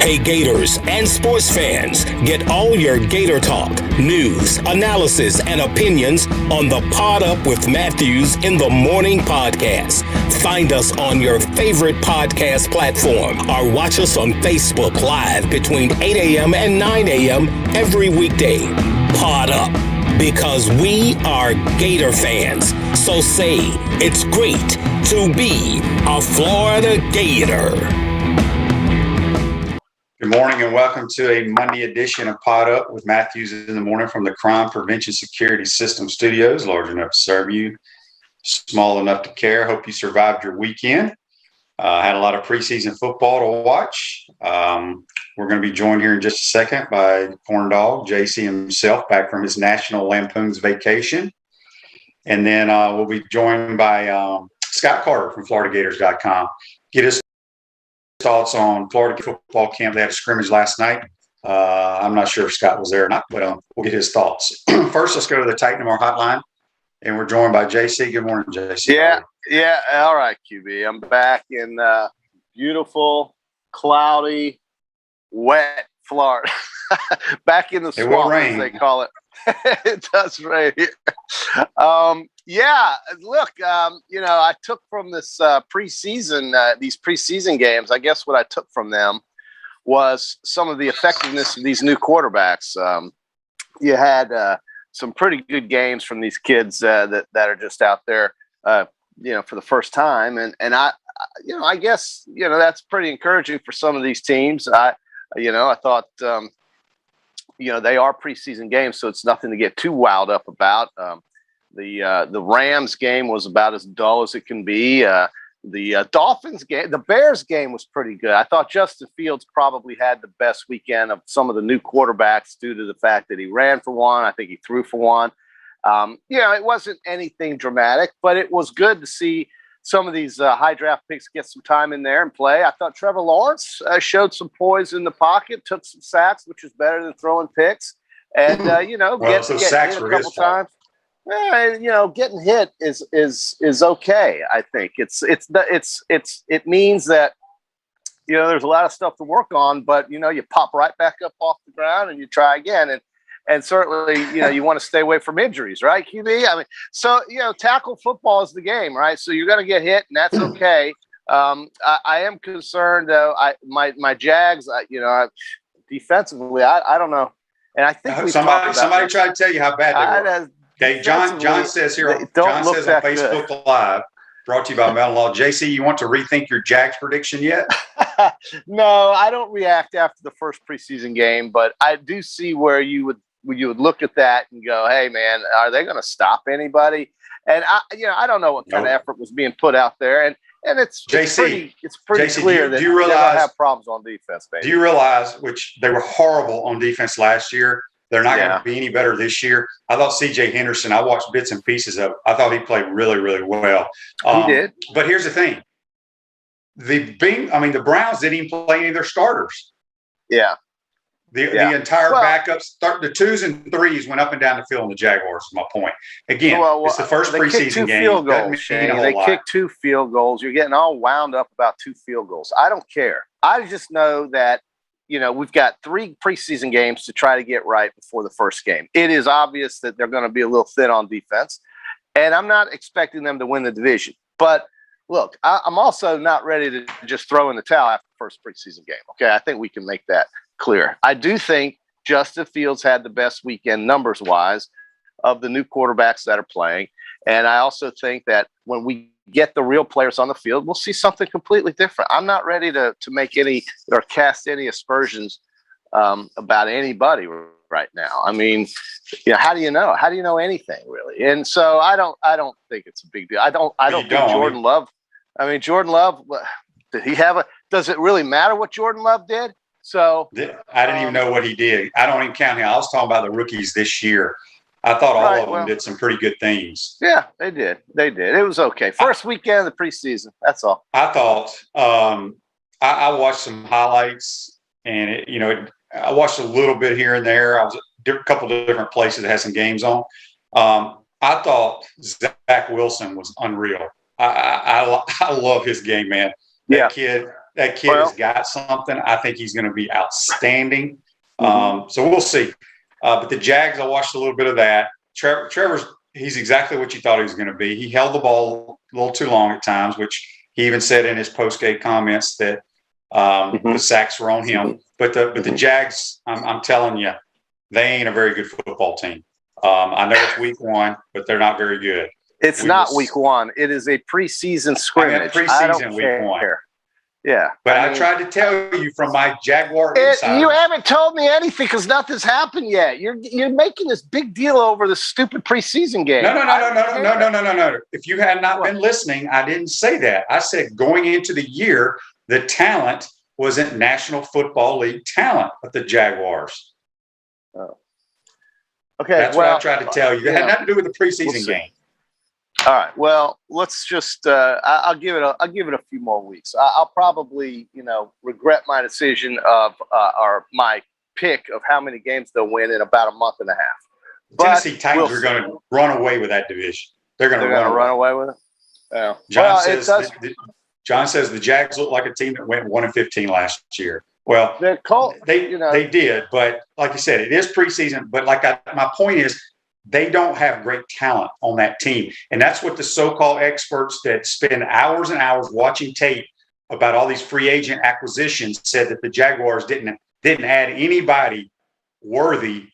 Hey Gators and sports fans, get all your Gator talk, news, analysis, and opinions on the Pod Up with Matthews in the Morning podcast. Find us on your favorite podcast platform or watch us on Facebook Live between 8 a.m. and 9 a.m. every weekday. Pod Up, because we are Gator fans. So say it's great to be a Florida Gator. Good morning and welcome to a Monday edition of Pod Up with Matthews in the Morning from the Crime Prevention Security System Studios, large enough to serve you, small enough to care. Hope you survived your weekend. Had a lot of preseason football to watch. We're going to be joined here in just a second by Corn Dog, JC himself, back from his National Lampoon's vacation. And then we'll be joined by Scott Carter from FloridaGators.com. Get his thoughts on Florida football camp. They had a scrimmage last night. I'm not sure if Scott was there or not, but we'll get his thoughts. First, let's go to the Titan our hotline, and we're joined by JC. Good morning, JC. Yeah. All right, QB. I'm back in beautiful, cloudy, wet Florida. Back in the swamp, as they call it. It does rain here. Look, I took from this preseason, these preseason games, I guess what I took from them was some of the effectiveness of these new quarterbacks. You had some pretty good games from these kids that are just out there, for the first time. And I guess, that's pretty encouraging for some of these teams. I thought, they are preseason games, so it's nothing to get too wound up about. The Rams game was about as dull as it can be. The Dolphins game, the Bears game was pretty good. I thought Justin Fields probably had the best weekend of some of the new quarterbacks due to the fact that he ran for one. I think he threw for one. It wasn't anything dramatic, but it was good to see some of these high draft picks get some time in there and play. I thought Trevor Lawrence showed some poise in the pocket, took some sacks, which is better than throwing picks. And, getting hit a couple times. Getting hit is okay. I think it means that, there's a lot of stuff to work on, but, you pop right back up off the ground and you try again. And certainly, you want to stay away from injuries, right, QB? I mean, so, tackle football is the game, right? So you're going to get hit, and that's okay. I am concerned, though. My Jags, defensively, I don't know. And I think somebody tried to tell you how bad they were. Okay, John says here, John says on Facebook Live, brought to you by Metal Law. JC, you want to rethink your Jags prediction yet? No, I don't react after the first preseason game, but I do see where you would look at that and go, hey, man, are they going to stop anybody? And, I don't know what kind of effort was being put out there. And it's pretty clear that they're going to have problems on defense, baby. Do you realize, which they were horrible on defense last year, they're not going to be any better this year? I thought C.J. Henderson, I watched bits and pieces of it. I thought he played really, really well. He did. But here's the thing. The Browns didn't even play any of their starters. Yeah. The entire backups, the 2s and 3s went up and down the field in the Jaguars, is my point. Again, it's the first preseason game. Field goals, they kicked 2 field goals. You're getting all wound up about 2 field goals. I don't care. I just know that, we've got 3 preseason games to try to get right before the first game. It is obvious that they're going to be a little thin on defense, and I'm not expecting them to win the division. But look, I'm also not ready to just throw in the towel after the first preseason game. Okay, I think we can make that clear. I do think Justin Fields had the best weekend numbers-wise of the new quarterbacks that are playing, and I also think that when we get the real players on the field, we'll see something completely different. I'm not ready to make any or cast any aspersions about anybody right now. I mean, how do you know? How do you know anything really? And so I don't think it's a big deal. I don't think Jordan Love. I mean, Jordan Love, did he have does it really matter what Jordan Love did? So I didn't even know what he did. I don't even count him. I was talking about the rookies this year. I thought all of them did some pretty good things. Yeah, they did. It was okay. First weekend of the preseason. That's all. I thought I watched some highlights, and I watched a little bit here and there. I was at a couple of different places that had some games on. I thought Zach Wilson was unreal. I love his game, man. That kid that kid has got something. I think he's going to be outstanding. So we'll see. But the Jags, I watched a little bit of that. Trevor's, he's exactly what you thought he was going to be. He held the ball a little too long at times, which he even said in his post-game comments that the sacks were on him. But the Jags, I'm telling you, they ain't a very good football team. I know it's week 1, but they're not very good. It's not week 1. It is a preseason scrimmage. Preseason week 1. Yeah. But I tried to tell you from my Jaguar insider. You haven't told me anything because nothing's happened yet. You're making this big deal over the stupid preseason game. No. If you had not been listening, I didn't say that. I said going into the year, the talent wasn't National Football League talent of the Jaguars. Oh. Okay. That's what I tried to tell you. It had nothing to do with the preseason game. All right. Well, let's just. I'll give it a few more weeks. I'll probably, regret my decision of or my pick of how many games they'll win in about a month and a half. Tennessee Titans are going to run away with that division. They're going to run away with it. Yeah. John says the Jags look like a team that went 1-15 last year. Well, they did, but like you said, it is preseason. But my point is, they don't have great talent on that team. And that's what the so-called experts that spend hours and hours watching tape about all these free agent acquisitions said that the Jaguars didn't add anybody worthy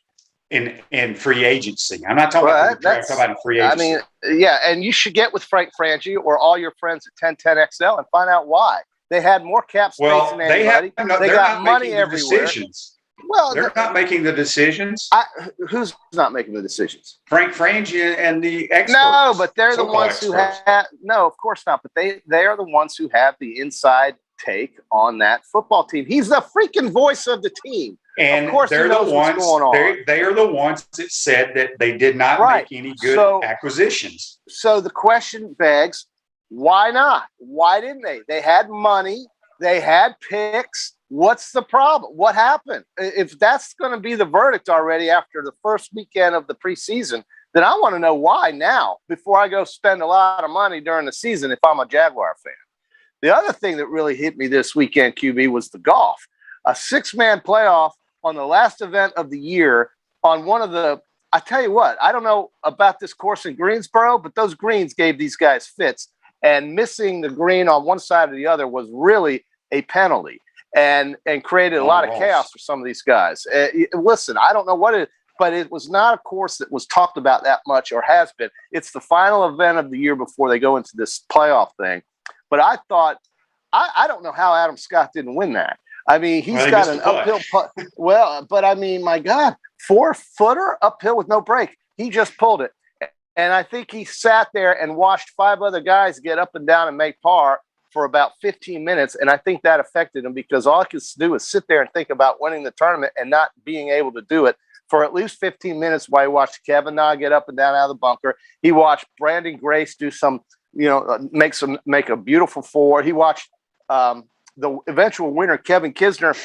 in free agency. I'm not talking about the draft, I'm talking about in free agency. I mean, yeah, and you should get with Frank Frangie or all your friends at 1010XL and find out why. They had more cap space than anybody. They got money everywhere. Decisions. Well, they're not making the decisions. Who's not making the decisions? Frank Frangie and the experts. No, but they're the ones who have. No, of course not. But they are the ones who have the inside take on that football team. He's the freaking voice of the team. And of course, they're the ones. They are the ones that said that they did not make any good acquisitions. So the question begs, why not? Why didn't they? They had money. They had picks. What's the problem? What happened? If that's going to be the verdict already after the first weekend of the preseason, then I want to know why now before I go spend a lot of money during the season if I'm a Jaguar fan. The other thing that really hit me this weekend, QB, was the golf. A 6-man playoff on the last event of the year on one of the – I tell you what, I don't know about this course in Greensboro, but those greens gave these guys fits. And missing the green on one side or the other was really a penalty. And created a lot of chaos for some of these guys. Listen, I don't know what it, but it was not a course that was talked about that much or has been. It's the final event of the year before they go into this playoff thing. But I thought, I don't know how Adam Scott didn't win that. I mean, he's got an uphill putt. Well, but I mean, my God, 4-footer uphill with no break. He just pulled it. And I think he sat there and watched 5 other guys get up and down and make par for about 15 minutes, and I think that affected him because all I could do is sit there and think about winning the tournament and not being able to do it for at least 15 minutes while he watched Kevin Na get up and down out of the bunker. He watched Brandon Grace do some, make a beautiful 4. He watched the eventual winner, Kevin Kisner,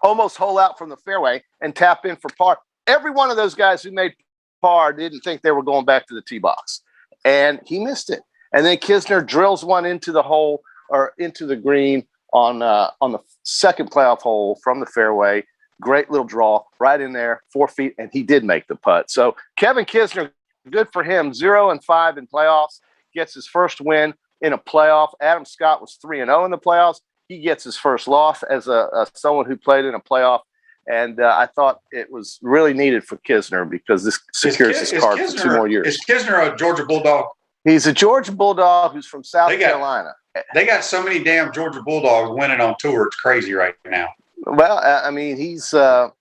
almost hole out from the fairway and tap in for par. Every one of those guys who made par didn't think they were going back to the tee box, and he missed it. And then Kisner drills one into the hole or into the green on the second playoff hole from the fairway. Great little draw right in there, 4 feet, and he did make the putt. So Kevin Kisner, good for him, 0-5 in playoffs, gets his first win in a playoff. Adam Scott was 3-0 in the playoffs. He gets his first loss as someone who played in a playoff. And I thought it was really needed for Kisner because this secures his card for 2 more years. Is Kisner a Georgia Bulldog? He's a Georgia Bulldog who's from South Carolina. They got so many damn Georgia Bulldogs winning on tour. It's crazy right now. Well, I mean, he's been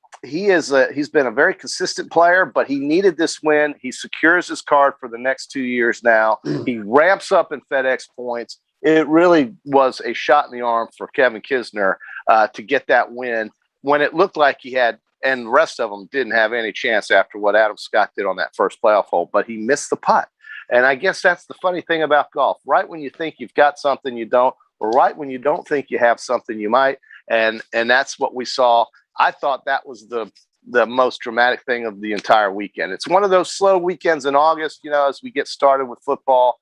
a very consistent player, but he needed this win. He secures his card for the next 2 years now. He ramps up in FedEx points. It really was a shot in the arm for Kevin Kisner to get that win when it looked like he had, and the rest of them didn't have any chance after what Adam Scott did on that first playoff hole, but he missed the putt. And I guess that's the funny thing about golf. Right when you think you've got something, you don't, or right when you don't think you have something, you might. And that's what we saw. I thought that was the most dramatic thing of the entire weekend. It's one of those slow weekends in August, as we get started with football.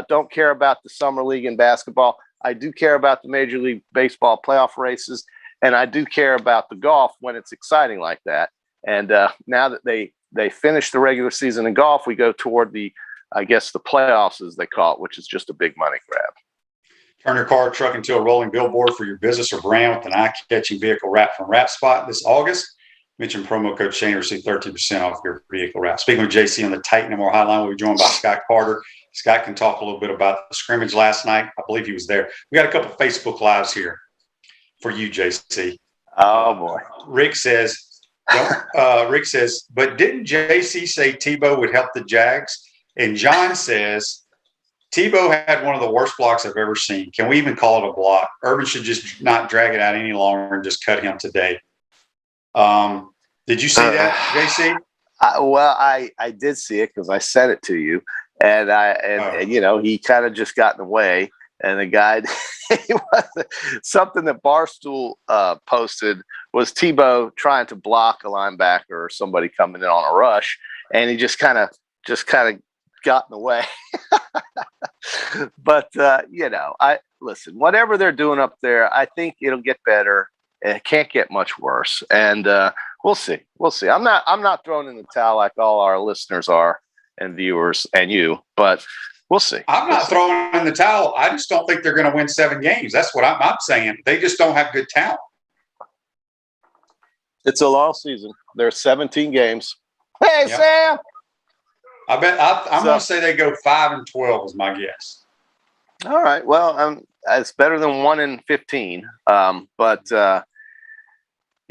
Don't care about the summer league in basketball. I do care about the Major League Baseball playoff races, and I do care about the golf when it's exciting like that. And now that they finish the regular season in golf, we go toward the playoffs, as they call it, which is just a big money grab. Turn your car or truck into a rolling billboard for your business or brand with an eye-catching vehicle wrap from Wrap Spot this August. Mention promo code Shane to receive 13% off your vehicle wrap. Speaking with JC on the Titan More Hotline, we'll be joined by Scott Carter. Scott can talk a little bit about the scrimmage last night. I believe he was there. We got a couple of Facebook Lives here for you, JC. Oh, boy. Rick says, but didn't JC say Tebow would help the Jags? And John says, Tebow had one of the worst blocks I've ever seen. Can we even call it a block? Urban should just not drag it out any longer and just cut him today. Did you see that, JC? I did see it because I sent it to you, and he kind of just got in the way. And the guy, something that Barstool posted was Tebow trying to block a linebacker or somebody coming in on a rush, and he just kind of got in the way. But I listen. Whatever they're doing up there, I think it'll get better. It can't get much worse, and we'll see. We'll see. I'm not throwing in the towel like all our listeners are and viewers and you, but we'll see. I'm not throwing in the towel. I just don't think they're going to win 7 games. That's what I'm saying. They just don't have good talent. It's a long season. There's 17 games. Hey, yep. Sam. I bet I'm going to say they go 5-12 is my guess. All right. Well, it's better than 1-15.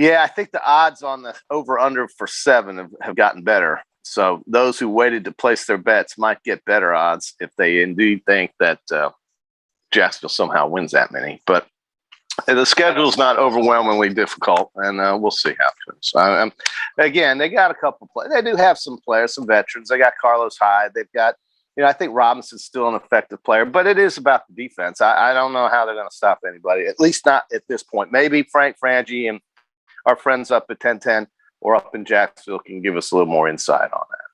Yeah, I think the odds on the over/under for 7 have gotten better. So those who waited to place their bets might get better odds if they indeed think that Jacksonville somehow wins that many. But the schedule is not overwhelmingly difficult, and we'll see how it goes. Again, they got a couple of players. They do have some players, some veterans. They got Carlos Hyde. They've got, I think Robinson's still an effective player, but it is about the defense. I don't know how they're going to stop anybody, at least not at this point. Maybe Frank Frangie and our friends up at 1010 or up in Jacksonville can give us a little more insight on that.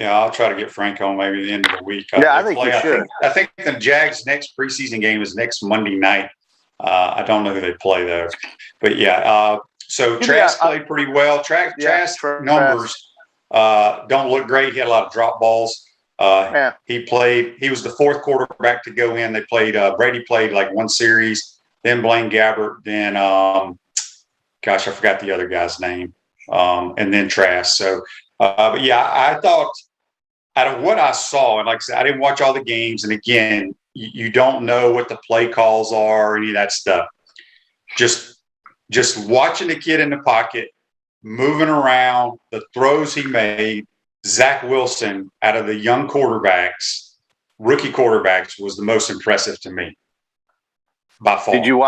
Yeah, I'll try to get Frank on maybe the end of the week. I think you should. I think the Jags' next preseason game is next Monday night. I don't know who they play though, but yeah. So Trask played pretty well. Trask numbers don't look great. He had a lot of drop balls. He was the 4th quarterback to go in. They played Brady played like one series, then Blaine Gabbert, then I forgot the other guy's name, and then Trask. So but yeah, I thought out of what I saw, and like I said, I didn't watch all the games, and again, you don't know what the play calls are or any of that stuff. Just watching the kid in the pocket, moving around, the throws he made. Zach Wilson, out of the young quarterbacks, rookie quarterbacks, was the most impressive to me by far. Did you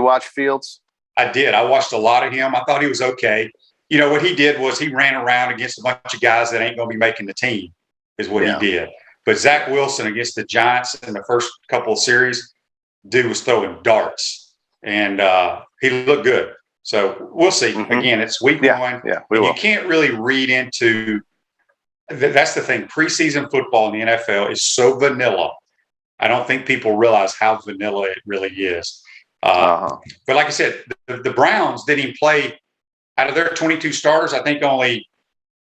watch Fields? I did. I watched a lot of him. I thought he was okay. What he did was he ran around against a bunch of guys that ain't going to be making the team is what he did. But Zach Wilson against the Giants in the first couple of series, dude was throwing darts, and he looked good. So we'll see. Mm-hmm. Again, it's week 1. Yeah, you can't really read into that's the thing. Preseason football in the NFL is so vanilla. I don't think people realize how vanilla it really is. But like I said, the Browns didn't even play out of their 22 starters. I think only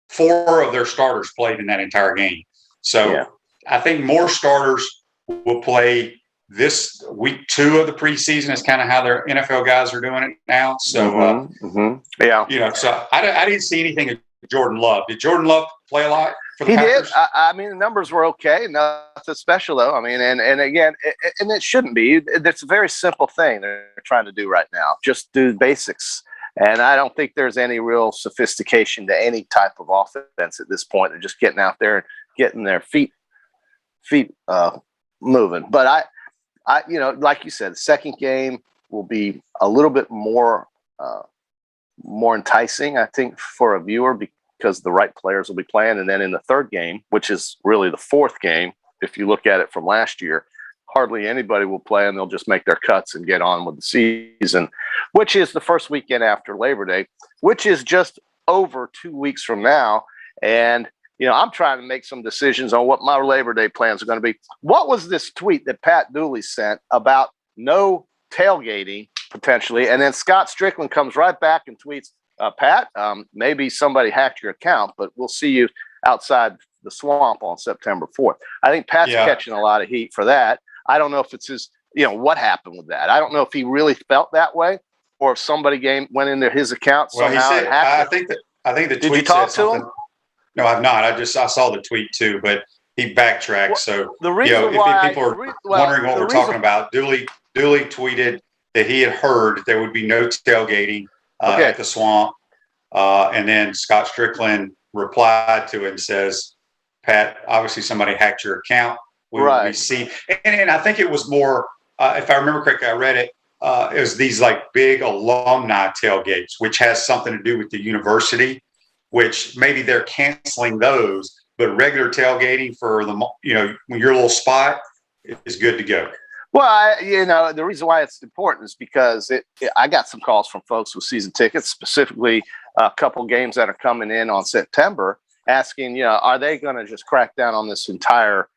4 of their starters played in that entire game. So I think more starters will play this week 2 of the preseason. Is kind of how their NFL guys are doing it now. So, so I didn't see anything of Jordan Love. Did Jordan Love play a lot for the Packers? He did. I mean, the numbers were okay. Nothing special, though. I mean, and again, it shouldn't be. It's a very simple thing they're trying to do right now. Just do basics. And I don't think there's any real sophistication to any type of offense at this point. They're just getting out there and getting their feet moving. But I like you said, the second game will be a little bit more enticing, I think, for a viewer because the right players will be playing. And then in the third game, which is really the 4th game, if you look at it from last year, hardly anybody will play, and they'll just make their cuts and get on with the season, which is the first weekend after Labor Day, which is just over 2 weeks from now. And I'm trying to make some decisions on what my Labor Day plans are going to be. What was this tweet that Pat Dooley sent about no tailgating potentially? And then Scott Strickland comes right back and tweets, Pat, maybe somebody hacked your account, but we'll see you outside the swamp on September 4th. I think Pat's catching a lot of heat for that. I don't know if it's his, what happened with that. I don't know if he really felt that way or if somebody went into his account somehow. Well, he said, I think the tweet. Did you talk to him? No, I've not. I saw the tweet too, but he backtracked. Well, so the reason if people are wondering what we're talking about, Dooley tweeted that he had heard there would be no tailgating at the swamp, and then Scott Strickland replied to it and says, "Pat, obviously somebody hacked your account. We see," and I think it was more, if I remember correctly, I read it. It was these like big alumni tailgates, which has something to do with the university. Which maybe they're canceling those, but regular tailgating for when your little spot is good to go. Well, the reason why it's important is because I got some calls from folks with season tickets, specifically a couple games that are coming in on September, asking, are they going to just crack down on this entire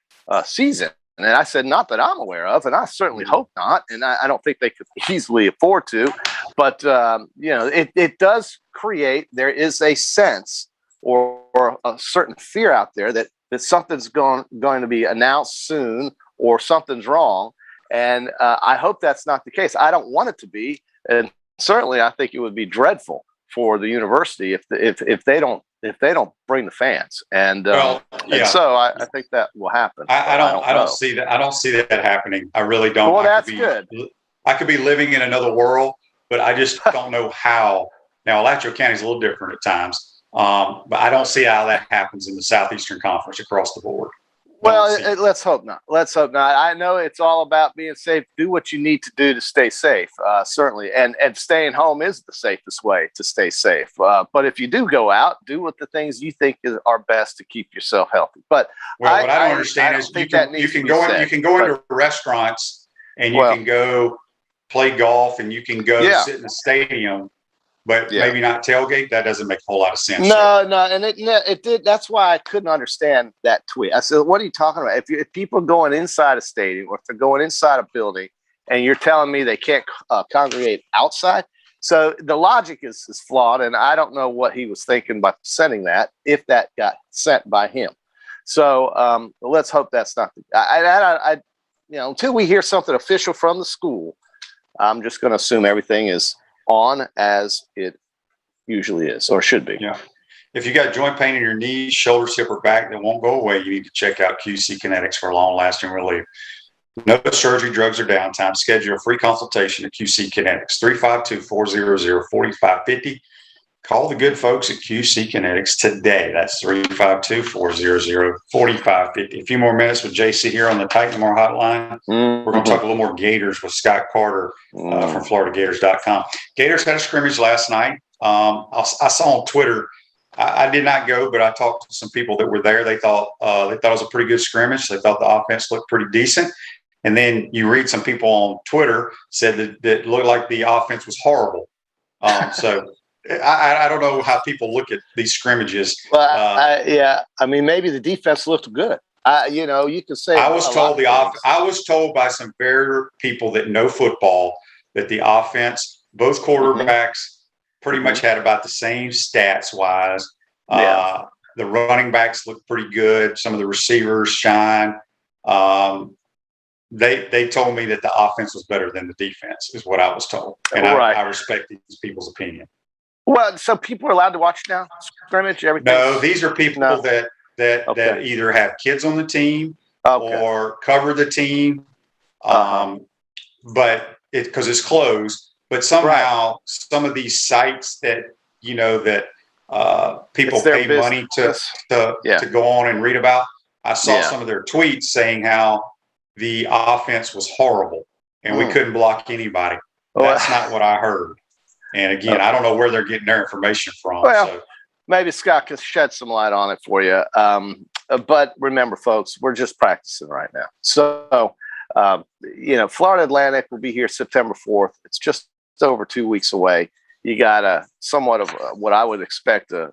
season? And I said, not that I'm aware of, and I certainly hope not. And I don't think they could easily afford to. But, it does create, there is a sense or a certain fear out there that something's going to be announced soon or something's wrong. And I hope that's not the case. I don't want it to be. And certainly I think it would be dreadful for the university if they don't bring the fans, and so I think that will happen. I don't see that. I don't see that happening. I really don't. Well, that's good. I could be living in another world, but I just don't know how. Now, Alachua County is a little different at times, but I don't see how that happens in the Southeastern Conference across the board. Well, let's hope not. Let's hope not. I know it's all about being safe. Do what you need to do to stay safe, certainly. And staying home is the safest way to stay safe. But if you do go out, do what the things you think are best to keep yourself healthy. But what I don't understand is you can go into restaurants and you can go play golf and you can go sit in the stadium. But maybe not tailgate. That doesn't make a whole lot of sense. No, and it did. That's why I couldn't understand that tweet. I said, "What are you talking about? If people are going inside a stadium or if they're going inside a building, and you're telling me they can't congregate outside?" So the logic is flawed, and I don't know what he was thinking by sending that. If that got sent by him, so let's hope that's not. Until we hear something official from the school, I'm just going to assume everything is on as it usually is or should be. Yeah. If you got joint pain in your knees, shoulders, hip, or back that won't go away, you need to check out QC Kinetics for long-lasting relief. No surgery, drugs, or downtime. Schedule a free consultation at QC Kinetics, 352-400-4550. Call the good folks at QC Kinetics today. That's 352-400-4550. A few more minutes with JC here on the Titan More Hotline. We're going to talk a little more Gators with Scott Carter from FloridaGators.com. Gators had a scrimmage last night. I saw on Twitter. I did not go, but I talked to some people that were there. They thought it was a pretty good scrimmage. They thought the offense looked pretty decent. And then you read some people on Twitter said that it looked like the offense was horrible. So I don't know how people look at these scrimmages. Well, maybe the defense looked good. You can say I was told by some very people that know football that the offense, both quarterbacks, pretty much had about the same stats wise. The running backs looked pretty good. Some of the receivers shine. They told me that the offense was better than the defense, is what I was told, and I respect these people's opinion. Well, so people are allowed to watch now, scrimmage, everything? No, these are people that either have kids on the team or cover the team, but because it's closed. But somehow, some of these sites that people pay money to go on and read about. I saw some of their tweets saying how the offense was horrible and we couldn't block anybody. That's not what I heard. And again, I don't know where they're getting their information from. Well, maybe Scott can shed some light on it for you. But remember, folks, we're just practicing right now. So, Florida Atlantic will be here September 4th. It's just over 2 weeks away. You got somewhat of what I would expect a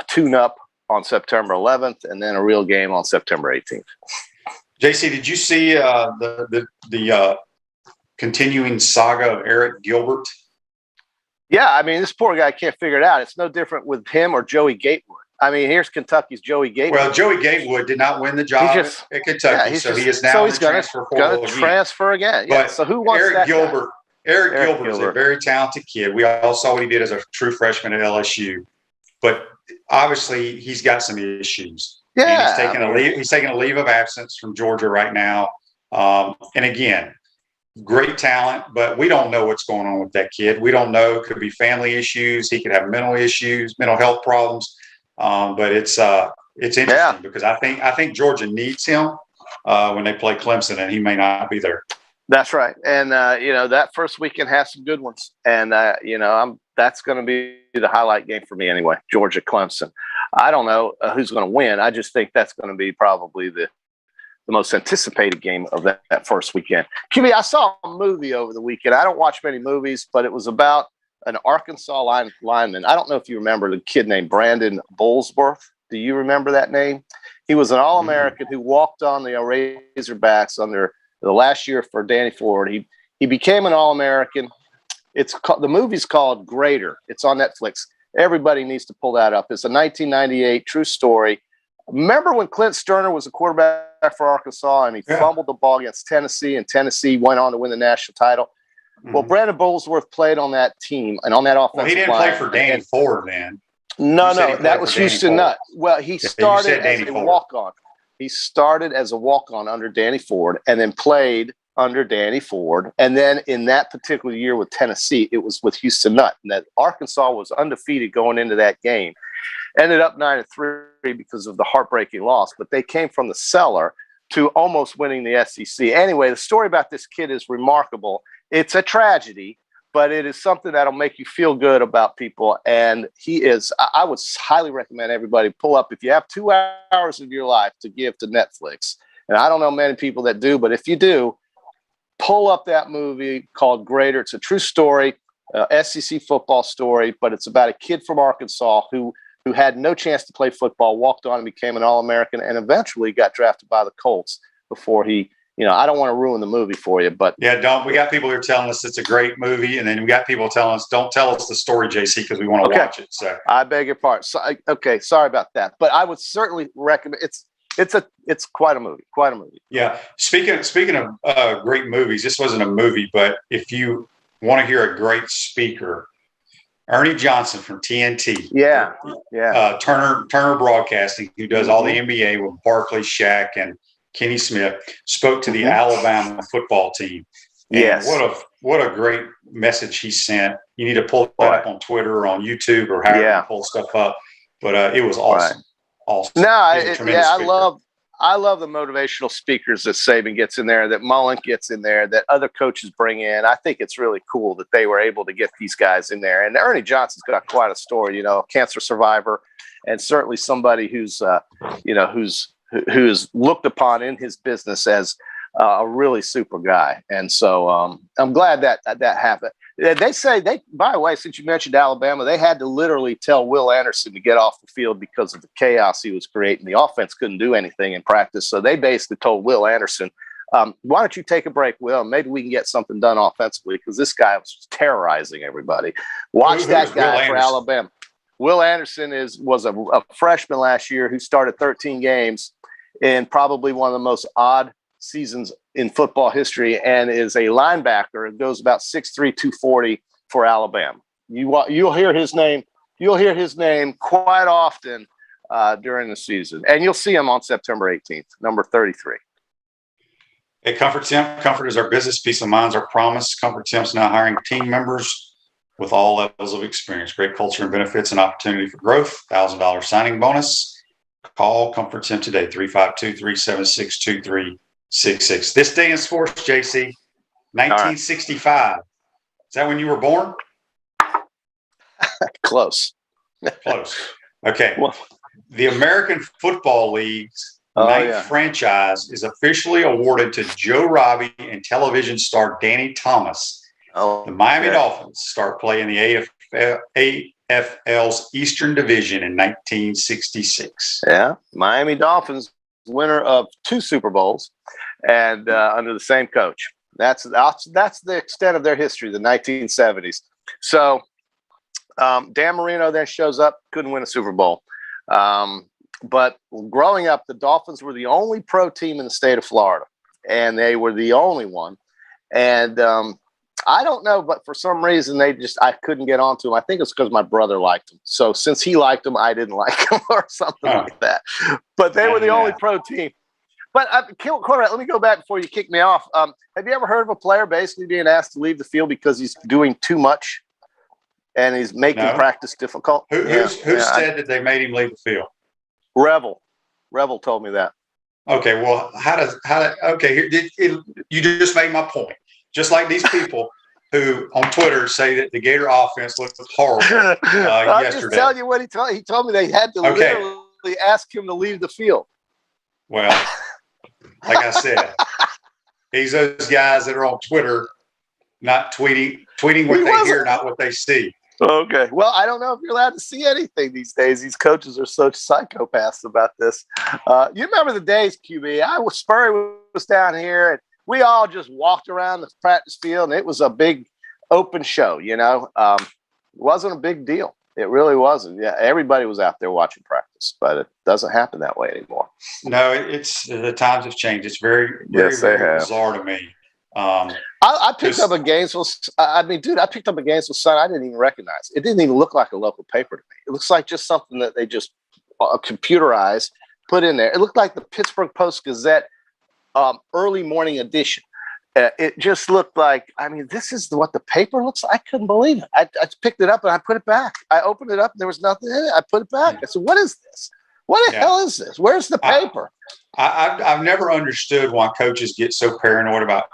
tune-up on September 11th, and then a real game on September 18th. JC, did you see the continuing saga of Eric Gilbert? Yeah, I mean, this poor guy can't figure it out. It's no different with him or Joey Gatewood. I mean, here's Kentucky's Joey Gatewood. Well, Joey Gatewood did not win the job at Kentucky, so he is now in the transfer portal again. Transfer again. Yeah. So who wants Eric that Gilbert? Guy? Eric Gilbert is a very talented kid. We all saw what he did as a true freshman at LSU, but obviously he's got some issues. Yeah, and he's taking a leave of absence from Georgia right now. And again, great talent, but we don't know what's going on with that kid. We don't know. It could be family issues. He could have mental issues, mental health problems. But it's interesting because I think Georgia needs him when they play Clemson, and he may not be there. That's right. And, that first weekend has some good ones. And, that's going to be the highlight game for me anyway, Georgia Clemson. I don't know who's going to win. I just think that's going to be probably the most anticipated game of that first weekend. QB, I saw a movie over the weekend. I don't watch many movies, but it was about an Arkansas lineman. I don't know if you remember the kid named Brandon Bullsworth. Do you remember that name? He was an All-American who walked on the Razorbacks under the last year for Danny Ford. He became an All-American. The movie's called Greater. It's on Netflix. Everybody needs to pull that up. It's a 1998 true story. Remember when Clint Sterner was a quarterback for Arkansas and he fumbled the ball against Tennessee, and Tennessee went on to win the national title? Mm-hmm. Well, Brandon Bullsworth played on that team and on that offensive line. Well, he didn't play for Danny Ford then. No, that was Houston Nutt. Well, he started as a walk-on. He started as a walk-on under Danny Ford and then played under Danny Ford. And then in that particular year with Tennessee, it was with Houston Nutt. And that Arkansas was undefeated going into that game. Ended up 9-3 because of the heartbreaking loss. But they came from the cellar to almost winning the SEC. Anyway, the story about this kid is remarkable. It's a tragedy, but it is something that'll make you feel good about people. And I would highly recommend everybody pull up. If you have 2 hours of your life to give to Netflix, and I don't know many people that do, but if you do, pull up that movie called Greater. It's a true story, SEC football story, but it's about a kid from Arkansas who had no chance to play football, walked on and became an All-American, and eventually got drafted by the Colts before he, I don't want to ruin the movie for you, but. Yeah, don't. We got people here telling us it's a great movie, and then we got people telling us, don't tell us the story, JC, because we want to watch it. So I beg your pardon. Sorry about that. But I would certainly recommend it's quite a movie. Quite a movie. Yeah. Speaking of great movies, this wasn't a movie, but if you want to hear a great speaker, Ernie Johnson from TNT. Yeah. Turner Broadcasting, who does all the NBA with Barkley, Shaq, and Kenny Smith, spoke to the Alabama football team. And yes. What a great message he sent. You need to pull that up on Twitter or on YouTube or however you pull stuff up. But it was awesome. Right. Awesome. No, I love the motivational speakers that Saban gets in there, that Mullen gets in there, that other coaches bring in. I think it's really cool that they were able to get these guys in there. And Ernie Johnson's got quite a story, cancer survivor, and certainly somebody who's looked upon in his business as a really super guy. And so I'm glad that happened. They say by the way, since you mentioned Alabama, they had to literally tell Will Anderson to get off the field because of the chaos he was creating. The offense couldn't do anything in practice. So they basically told Will Anderson, why don't you take a break, Will? Maybe we can get something done offensively, because this guy was terrorizing everybody. Watch that guy for Alabama. Will Anderson was a freshman last year who started 13 games in probably one of the most odd seasons in football history, and is a linebacker. It goes about 6'3", 240 for Alabama. You'll hear his name. You'll hear his name quite often during the season, and you'll see him on September 18th, number 33. At Comfort Temp, comfort is our business. Peace of mind is our promise. Comfort Temp's now hiring team members with all levels of experience, great culture and benefits, and opportunity for growth. $1,000 signing bonus. Call Comfort Temp today, 352-376-2366. This day in sports, JC, 1965. Right. Is that when you were born? Close. Okay. Well, the American Football League's ninth franchise is officially awarded to Joe Robbie and television star Danny Thomas. The Miami Dolphins start playing the NFL's Eastern Division in 1966. Yeah, Miami Dolphins, winner of 2 Super Bowls, and under the same coach. That's the extent of their history, the 1970s. So Dan Marino then shows up, couldn't win a Super Bowl. But growing up, the Dolphins were the only pro team in the state of Florida, and they were the only one. And I don't know, but for some reason I couldn't get onto them. I think it's because my brother liked them. So since he liked them, I didn't like them or something like that. But they were the only pro team. But Corvette, let me go back before you kick me off. Have you ever heard of a player basically being asked to leave the field because he's doing too much and he's making practice difficult? Who said that they made him leave the field? Revel told me that. Okay, well, you just made my point. Just like these people who on Twitter say that the Gator offense looked horrible yesterday. I'm just telling you what he told me. He told me they had to literally ask him to leave the field. Well, like I said, he's those guys that are on Twitter, not tweeting what they hear, not what they see. Okay. Well, I don't know if you're allowed to see anything these days. These coaches are such psychopaths about this. You remember the days, QB? Spurry was down here, and we all just walked around the practice field, and it was a big open show, It wasn't a big deal. It really wasn't. Yeah, everybody was out there watching practice, but it doesn't happen that way anymore. No, the times have changed. It's very, very, very bizarre to me. I picked up a Gainesville. I picked up a Gainesville Sun. I didn't even recognize. It didn't even look like a local paper to me. It looks like just something that they just computerized, put in there. It looked like the Pittsburgh Post-Gazette early morning edition. It just looked like, this is what the paper looks like. I couldn't believe it. I picked it up and I put it back. I opened it up and there was nothing in it. I put it back. I said, what is this? What the hell is this? Where's the paper? I've never understood why coaches get so paranoid about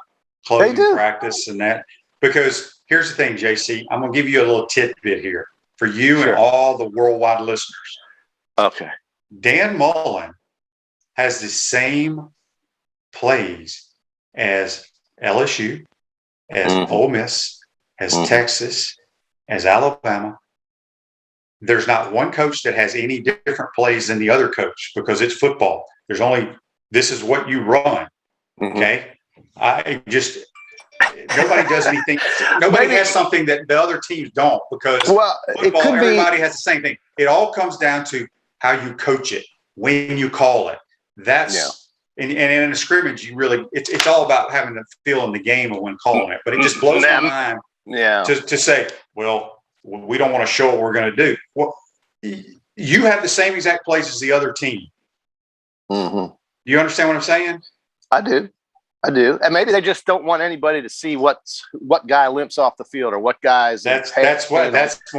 closing practice and that. Because here's the thing, JC. I'm going to give you a little tidbit here for you and all the worldwide listeners. Okay. Dan Mullen has the same plays as LSU, as Ole Miss, as Texas, as Alabama. There's not one coach that has any different plays than the other coach because it's football. There's only, this is what you run. Okay. Nobody does anything. Nobody has something that the other teams don't because football, everybody has the same thing. It all comes down to how you coach it, when you call it. And in a scrimmage, it's all about having the feel in the game and when calling it. But it just blows my mind to say, well, we don't want to show what we're going to do. Well, you have the same exact plays as the other team. You understand what I'm saying? I do. And maybe they just don't want anybody to see what guy limps off the field or what guys. That's more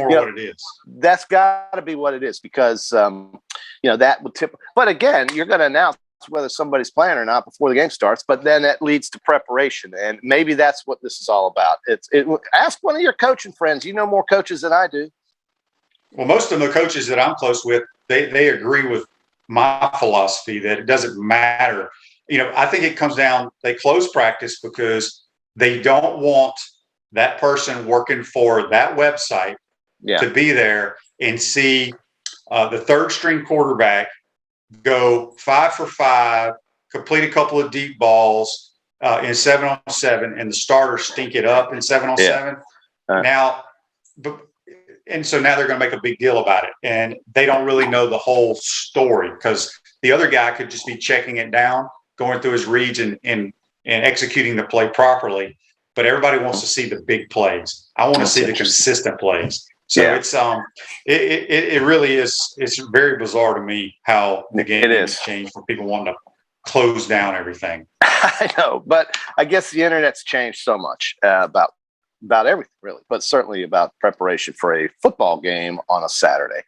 what it is. That's got to be what it is because, that would tip. But again, you're going to announce whether somebody's playing or not before the game starts, but then that leads to preparation. And maybe that's what this is all about. Ask one of your coaching friends. You know more coaches than I do. Well, most of the coaches that I'm close with, they agree with my philosophy that it doesn't matter. I think it comes down, they close practice because they don't want that person working for that website to be there and see the third string quarterback go 5 for 5, complete a couple of deep balls in 7-on-7, and the starters stink it up in 7-on-7. So now they're going to make a big deal about it, and they don't really know the whole story because the other guy could just be checking it down, going through his reads and executing the play properly. But everybody wants to see the big plays. I want to see the consistent plays. So it really is. It's very bizarre to me how the game has changed for people wanting to close down everything. I know, but I guess the internet's changed so much about everything, really, but certainly about preparation for a football game on a Saturday.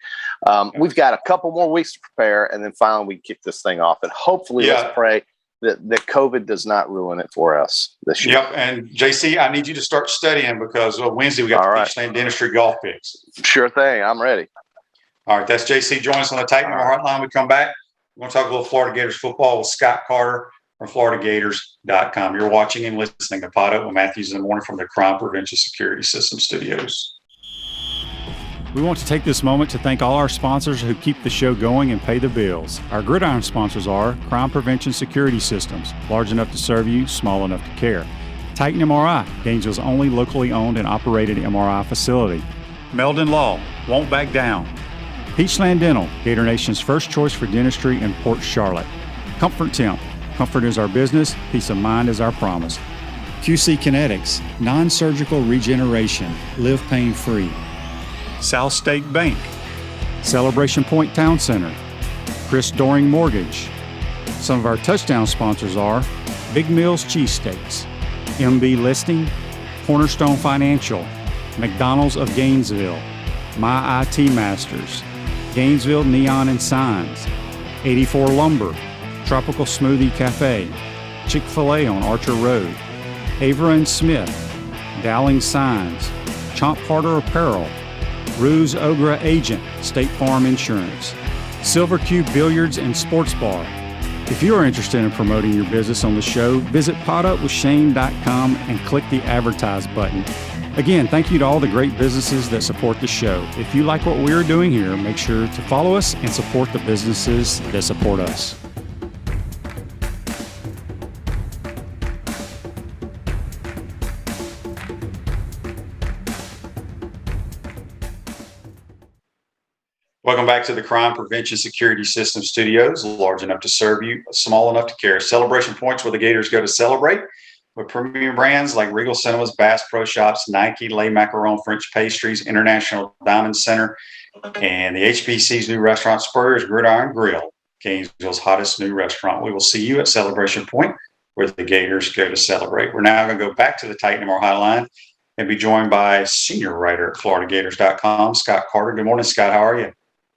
We've got a couple more weeks to prepare, and then finally we kick this thing off. And hopefully, let's pray that COVID does not ruin it for us this year. Yep. And JC, I need you to start studying because Wednesday we got the Peachland Dentistry golf picks. Sure thing. I'm ready. All right. That's JC. Join us on the Titan Hotline. We come back. We're going to talk a little Florida Gators football with Scott Carter from FloridaGators.com. You're watching and listening to Pod Up with Matthews in the Morning from the Crime Prevention Security System Studios. We want to take this moment to thank all our sponsors who keep the show going and pay the bills. Our gridiron sponsors are Crime Prevention Security Systems, large enough to serve you, small enough to care. Titan MRI, Gainesville's only locally owned and operated MRI facility. Meldon Law, won't back down. Peachland Dental, Gator Nation's first choice for dentistry in Port Charlotte. Comfort Temp, comfort is our business, peace of mind is our promise. QC Kinetics, non-surgical regeneration, live pain-free. South State Bank, Celebration Point Town Center, Chris Doring Mortgage. Some of our touchdown sponsors are Big Mills Cheesesteaks, MB Listing, Cornerstone Financial, McDonald's of Gainesville, My IT Masters, Gainesville Neon and Signs, 84 Lumber, Tropical Smoothie Cafe, Chick-fil-A on Archer Road, Avra and Smith, Dowling Signs, Chomp Carter Apparel, Ruse Ogra Agent, State Farm Insurance, Silver Cube Billiards and Sports Bar. If you are interested in promoting your business on the show, visit potupwithshane.com and click the advertise button. Again, thank you to all the great businesses that support the show. If you like what we are doing here, make sure to follow us and support the businesses that support us. Welcome back to the Crime Prevention Security System Studios, large enough to serve you, small enough to care. Celebration Points where the Gators go to celebrate with premium brands like Regal Cinemas, Bass Pro Shops, Nike, Le Macaron French Pastries, International Diamond Center, and the HBC's new restaurant, Spurrier's Gridiron Grill, Gainesville's hottest new restaurant. We will see you at Celebration Point where the Gators go to celebrate. We're now going to go back to the Titan MR Highline and be joined by senior writer at FloridaGators.com, Scott Carter. Good morning, Scott. How are you?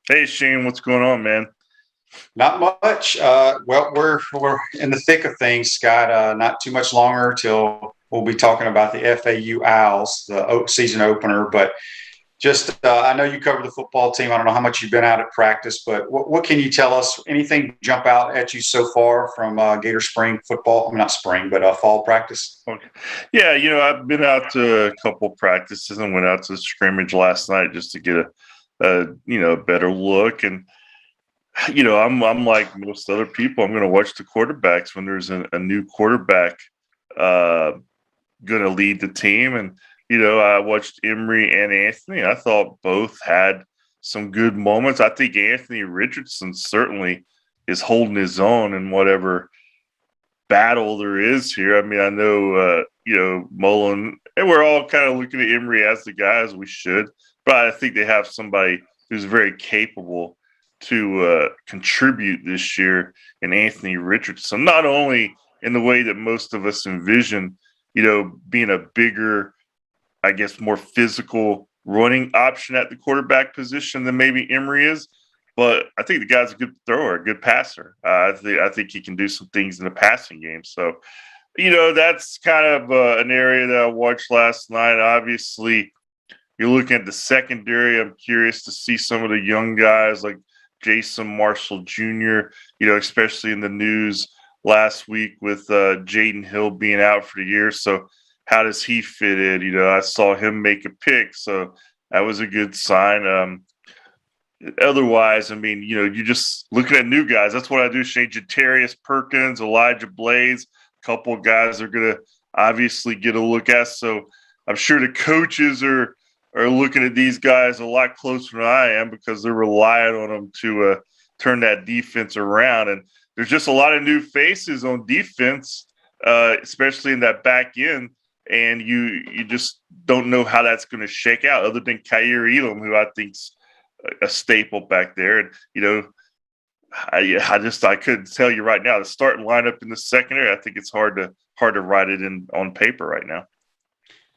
Hey, Shane, what's going on, man? Not much. Well, we're in the thick of things, Scott. Not too much longer till we'll be talking about the FAU Owls, the season opener. But just, I know you cover the football team. I don't know how much you've been out at practice, but what can you tell us? Anything jump out at you so far from Gator spring football? I mean, not spring, but fall practice. Okay. Yeah, I've been out to a couple practices and went out to the scrimmage last night just to get a better look. And, I'm like most other people, I'm going to watch the quarterbacks when there's a new quarterback going to lead the team. And, I watched Emory and Anthony. I thought both had some good moments. I think Anthony Richardson certainly is holding his own in whatever battle there is here. I mean, I know, Mullen, and we're all kind of looking at Emory as the guy, as we should. But I think they have somebody who's very capable to contribute this year in Anthony Richardson, not only in the way that most of us envision, being a bigger, I guess, more physical running option at the quarterback position than maybe Emory is, but I think the guy's a good thrower, a good passer. I think he can do some things in the passing game. So, that's kind of an area that I watched last night. Obviously, you're looking at the secondary. I'm curious to see some of the young guys like Jason Marshall Jr., especially in the news last week with Jaden Hill being out for the year. So how does he fit in? I saw him make a pick, so that was a good sign. Otherwise, I mean, you're just looking at new guys. That's what I do, Shane. Jatarius Perkins, Elijah Blaze, a couple of guys are going to obviously get a look at. So I'm sure the coaches are looking at these guys a lot closer than I am because they're relying on them to turn that defense around. And there's just a lot of new faces on defense, especially in that back end. And you just don't know how that's going to shake out other than Kyer Elam, who I think's a staple back there. And, I couldn't tell you right now, the starting lineup in the secondary, I think it's hard to write it in on paper right now.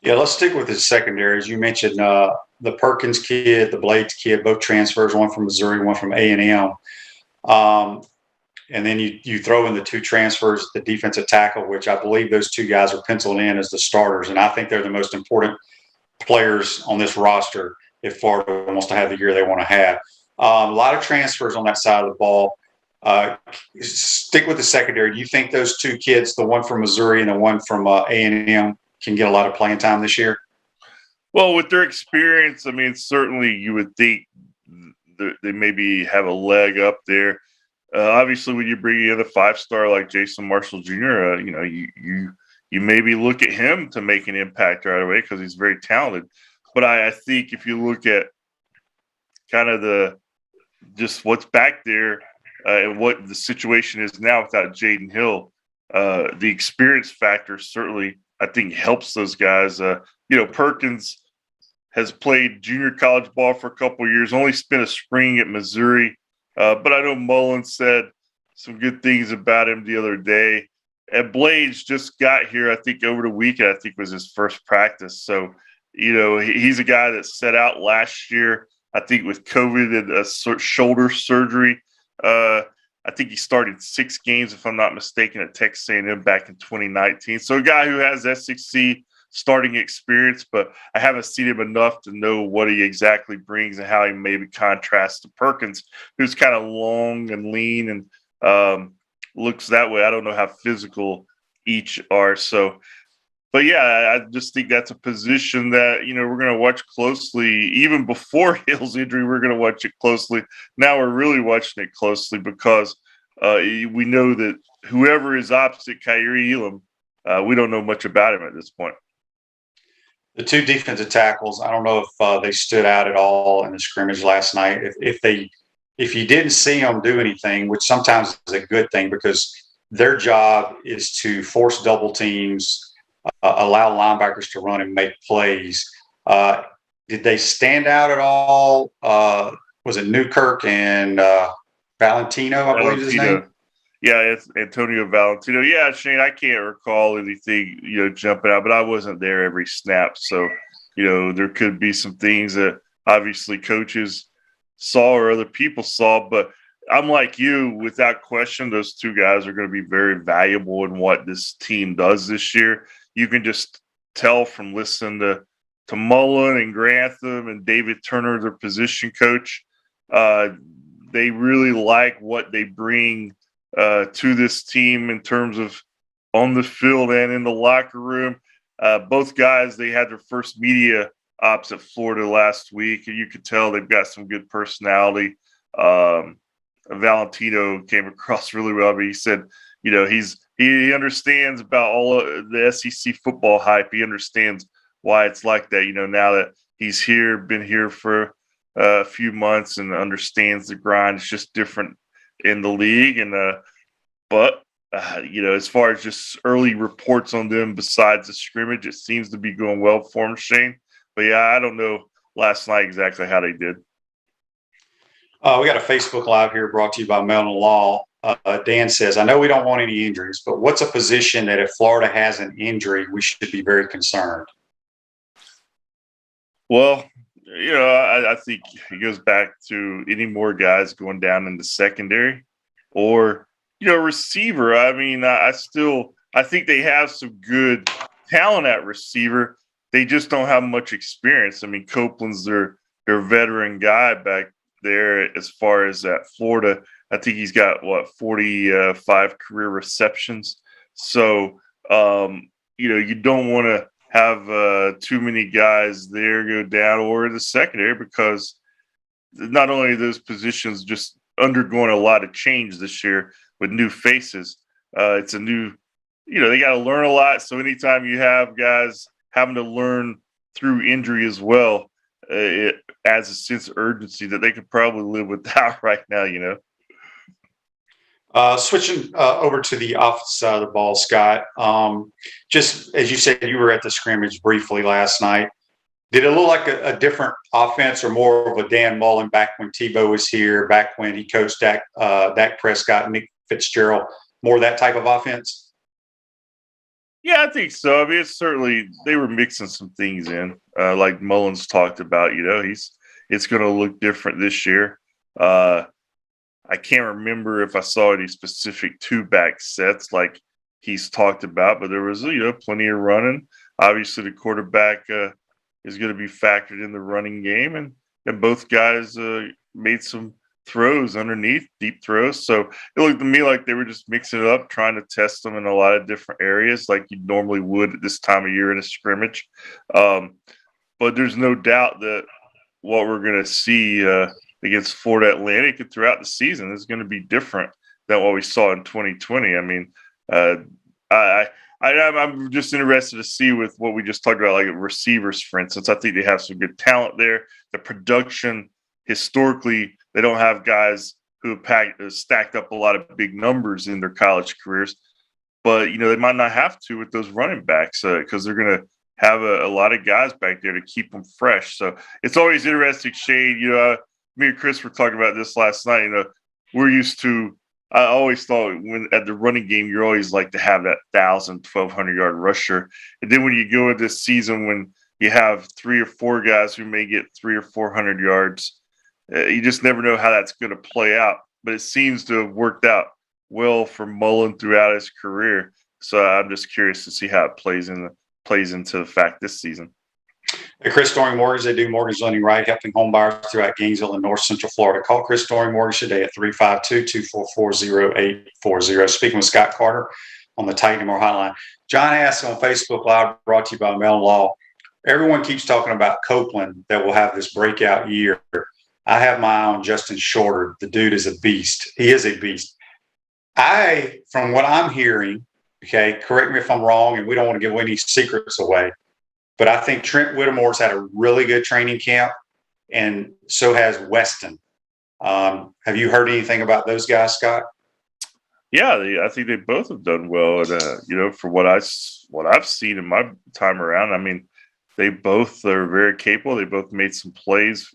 Yeah, let's stick with the secondary. As you mentioned, the Perkins kid, the Blades kid, both transfers, one from Missouri, one from A&M. And then you throw in the two transfers, the defensive tackle, which I believe those two guys are penciled in as the starters. And I think they're the most important players on this roster if Florida wants to have the year they want to have. A lot of transfers on that side of the ball. Stick with the secondary. Do you think those two kids, the one from Missouri and the one from A&M, can get a lot of playing time this year? Well, with their experience, I mean, certainly you would think they maybe have a leg up there. Obviously, when you bring in a 5-star like Jason Marshall Jr., you maybe look at him to make an impact right away because he's very talented. But I think if you look at kind of just what's back there and what the situation is now without Jaden Hill, the experience factor certainly I think helps those guys. Perkins has played junior college ball for a couple of years, only spent a spring at Missouri. But I know Mullen said some good things about him the other day. And Blades just got here, I think, over the weekend. I think was his first practice. So, he's a guy that set out last year, I think, with COVID and a shoulder surgery. I think he started 6 games, if I'm not mistaken, at Texas A&M back in 2019. So a guy who has SEC starting experience, but I haven't seen him enough to know what he exactly brings and how he maybe contrasts to Perkins, who's kind of long and lean and looks that way. I don't know how physical each are. So, but yeah, I just think that's a position that, we're going to watch closely. Even before Hill's injury, we're going to watch it closely. Now we're really watching it closely because we know that whoever is opposite Kyrie Elam, we don't know much about him at this point. The 2 defensive tackles, I don't know if they stood out at all in the scrimmage last night. If you didn't see them do anything, which sometimes is a good thing because their job is to force double teams, allow linebackers to run and make plays. Did they stand out at all? Was it Newkirk and Valentino, I believe is his name? Yeah, it's Antonio Valentino. Yeah, Shane, I can't recall anything, jumping out, but I wasn't there every snap. So, there could be some things that obviously coaches saw or other people saw. But I'm like you, without question, those 2 guys are going to be very valuable in what this team does this year. You can just tell from listening to Mullen and Grantham and David Turner, their position coach. They really like what they bring to this team in terms of on the field and in the locker room. Both guys, they had their first media ops at Florida last week, and you could tell they've got some good personality. Valentino came across really well. But he said, he understands about all of the SEC football hype. He understands why it's like that. Now that he's here, been here for a few months, and understands the grind. It's just different in the league. And but as far as just early reports on them besides the scrimmage, it seems to be going well for them, Shane. But yeah, I don't know last night exactly how they did. We got a Facebook Live here brought to you by Melton Law. Dan says, I know we don't want any injuries, but what's a position that if Florida has an injury, we should be very concerned? Well, I think it goes back to any more guys going down in the secondary or, receiver. I mean, I think they have some good talent at receiver. They just don't have much experience. I mean, Copeland's their veteran guy back there as far as at Florida. I think he's got 45 career receptions. So, you don't want to have too many guys there go down or in the secondary because not only are those positions just undergoing a lot of change this year with new faces, it's a new, they got to learn a lot. So anytime you have guys having to learn through injury as well, it adds a sense of urgency that they could probably live without right now, Switching over to the offensive side of the ball, Scott, just as you said, you were at the scrimmage briefly last night. Did it look like a different offense or more of a Dan Mullen back when Tebow was here, back when he coached Dak Prescott, Nick Fitzgerald, more that type of offense? Yeah, I think so. I mean, it's certainly they were mixing some things in, like Mullen's talked about. It's going to look different this year. I can't remember if I saw any specific 2-back sets like he's talked about, but there was, plenty of running. Obviously, the quarterback is going to be factored in the running game, and both guys made some throws underneath, deep throws. So it looked to me like they were just mixing it up, trying to test them in a lot of different areas like you normally would at this time of year in a scrimmage. but there's no doubt that what we're going to see against Florida Atlantic and throughout the season is going to be different than what we saw in 2020. I mean, I'm just interested to see with what we just talked about, like receivers, for instance. I think they have some good talent there. The production, historically, they don't have guys who have stacked up a lot of big numbers in their college careers. But, they might not have to with those running backs because they're going to have a lot of guys back there to keep them fresh. So it's always interesting, Shane. Me and Chris were talking about this last night. We're used to, I always thought when at the running game, you're always like to have that 1,000, 1,200-yard rusher. And then when you go into this season, when you have 3 or 4 guys who may get 300 or 400 yards, you just never know how that's going to play out. But it seems to have worked out well for Mullen throughout his career. So I'm just curious to see how it plays into the fact this season. Hey, Chris Storing Mortgage, they do mortgage lending right, helping home buyers throughout Gainesville and North Central Florida. Call Chris Storing Mortgage today at 352-244-0840. Speaking with Scott Carter on the Titan More Hotline. John asks on Facebook Live, brought to you by Mellon Law. Everyone keeps talking about Copeland that will have this breakout year. I have my eye on Justin Shorter. The dude is a beast. He is a beast. From what I'm hearing, okay, correct me if I'm wrong, and we don't want to give any secrets away, but I think Trent Whittemore's had a really good training camp, and so has Weston. Have you heard anything about those guys, Scott? Yeah, I think they both have done well. And, for what I've seen in my time around, I mean, they both are very capable. They both made some plays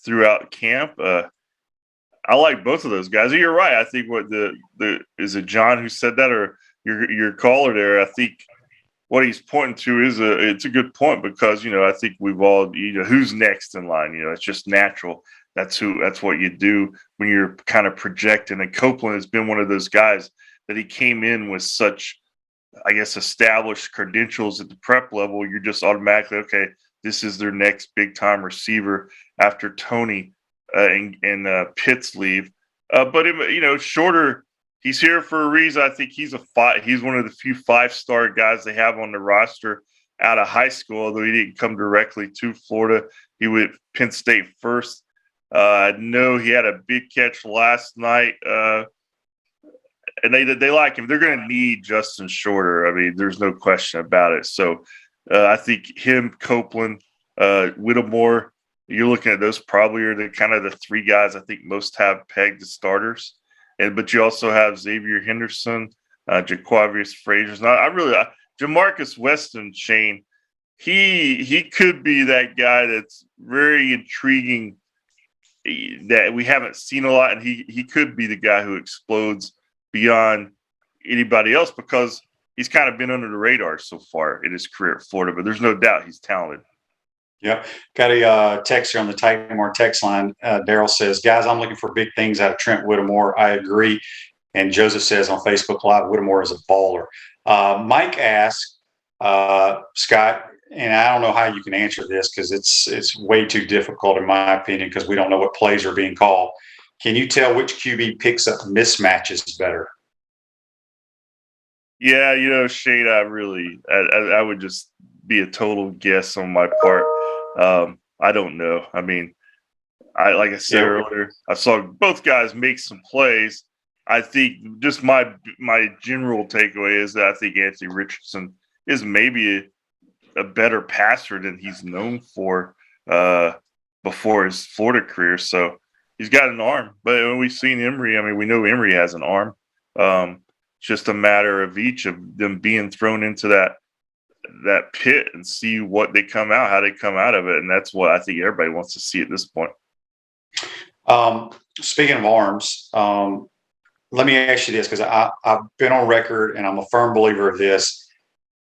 throughout camp. I like both of those guys. You're right. I think is it John who said that, or your caller there? I think what he's pointing to it's a good point because I think we've all who's next in line. It's just natural. That's what you do when you're kind of projecting. And Copeland has been one of those guys that he came in with such, I guess, established credentials at the prep level. You're just automatically okay. This is their next big time receiver after Tony and Pitts leave. But Shorter, he's here for a reason. I think he's he's one of the few 5-star guys they have on the roster out of high school, although he didn't come directly to Florida. He went Penn State first. I know he had a big catch last night. And they like him. They're going to need Justin Shorter. I mean, there's no question about it. So I think him, Copeland, Whittemore, you're looking at those probably are the kind of the 3 guys I think most have pegged as starters. But you also have Xavier Henderson, Jaquavius Frazier. Jamarcus Weston, Shane, he could be that guy that's very intriguing that we haven't seen a lot. And he could be the guy who explodes beyond anybody else because he's kind of been under the radar so far in his career at Florida, but there's no doubt he's talented. Yep. Got a text here on the Titanmore text line. Daryl says, guys, I'm looking for big things out of Trent Whittemore. I agree. And Joseph says on Facebook Live, Whittemore is a baller. Mike asks, Scott, and I don't know how you can answer this because it's way too difficult in my opinion because we don't know what plays are being called. Can you tell which QB picks up mismatches better? Yeah, Shane, I would just be a total guess on my part. I don't know. I mean, like I said earlier, I saw both guys make some plays. I think just my general takeaway is that I think Anthony Richardson is maybe a better passer than he's known for before his Florida career. So he's got an arm. But when we've seen Emory, I mean, we know Emory has an arm. It's just a matter of each of them being thrown into that pit and see how they come out of it. And that's what I think everybody wants to see at this point. Speaking of arms, let me ask you this, because I've been on record and I'm a firm believer of this.